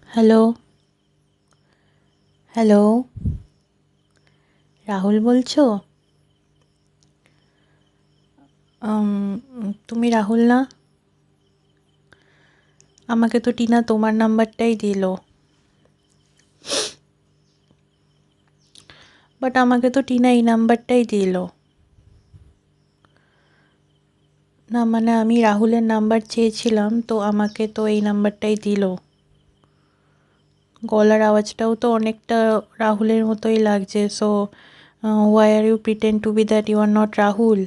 Hello, hello, Rahul বলছো? উম, তুমি রাহুল না? আমাকে তো টিনা তোমার নাম্বারটাই দিলো। বাট আমাকে তো টিনা এই নাম্বারটাই দিলো। না মানে আমি রাহুলের নাম্বার চেয়েছিলাম, তো আমাকে তো এই নাম্বারটাই দিলো। গলার আওয়াজটাও তো অনেকটা রাহুলের মতোই লাগছে। So why are you pretend to be that you are not Rahul?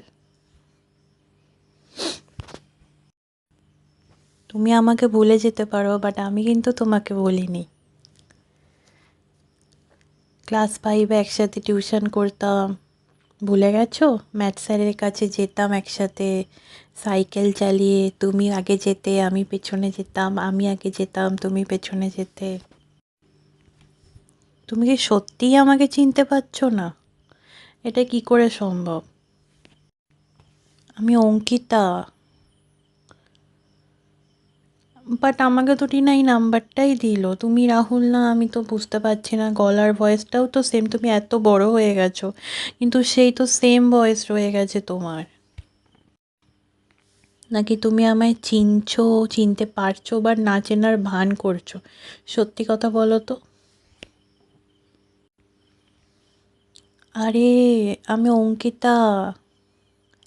তুমি আমাকে ভুলে যেতে পারো, বাট আমি কিন্তু তোমাকে বলিনি। ক্লাস 5 একসাথে টিউশন করতাম, ভুলে গেছো? ম্যাথ স্যারের কাছে যেতাম একসাথে সাইকেল চালিয়ে। তুমি আগে যেতে, আমি পেছনে যেতাম, আমি আগে যেতাম, তুমি পেছনে যেতে। তুমি কি সত্যিই আমাকে চিনতে পারছো না? এটা কি করে সম্ভব? আমি অঙ্কিতা। বাট আমাকে তো টিনা এই নাম্বারটাই দিল। তুমি রাহুল না? আমি তো বুঝতে পারছি না, গলার ভয়েসটাও তো সেম। তুমি এত বড় হয়ে গেছো, কিন্তু সেই তো সেম ভয়েস রয়ে গেছে তোমার। নাকি তুমি আমায় চিনছো, চিনতে পারছো, বা না চেনার ভান করছো? সত্যি কথা বলো তো। আরে, আমি অঙ্কিতা।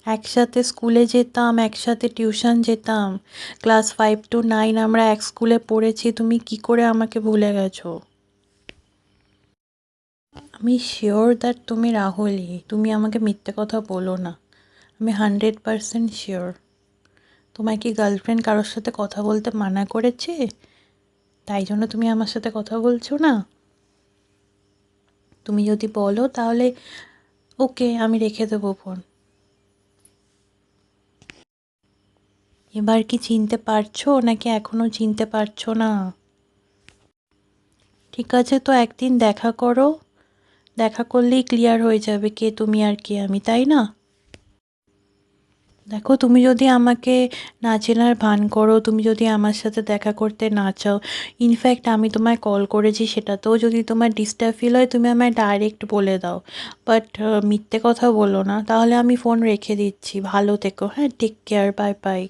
একসাথে স্কুলে যেতাম, একসাথে টিউশন যেতাম। ক্লাস 5 to 9 আমরা এক স্কুলে পড়েছি। তুমি কি করে আমাকে ভুলে গেছো? আমি শিওর দ্যাট তুমি রাহুলই। তুমি আমাকে মিথ্যে কথা বলো না। আমি 100% শিওর। তোমার কি গার্লফ্রেন্ড কারোর সাথে কথা বলতে মানা করেছে, তাই জন্য তুমি আমার সাথে কথা বলছো না? তুমি যদি বলো তাহলে ওকে, আমি রেখে দেবো ফোন। এবার কি চিনতে পারছো, নাকি এখনো চিনতে পারছো না? ঠিক আছে, তো একদিন দেখা করো। দেখা করলেই ক্লিয়ার হয়ে যাবে কে তুমি আর কে আমি, তাই না? দেখো, তুমি যদি আমাকে না চেনার ভান করো, তুমি যদি আমার সাথে দেখা করতে না চাও, ইনফ্যাক্ট আমি তোমায় কল করেছি সেটাতেও যদি তোমার ডিস্টার্ব ফিল হয়, তুমি আমায় ডাইরেক্ট বলে দাও। বাট মিথ্যে কথা বলো না। তাহলে আমি ফোন রেখে দিচ্ছি। ভালো থেকো, হ্যাঁ, টেক কেয়ার, বাই বাই।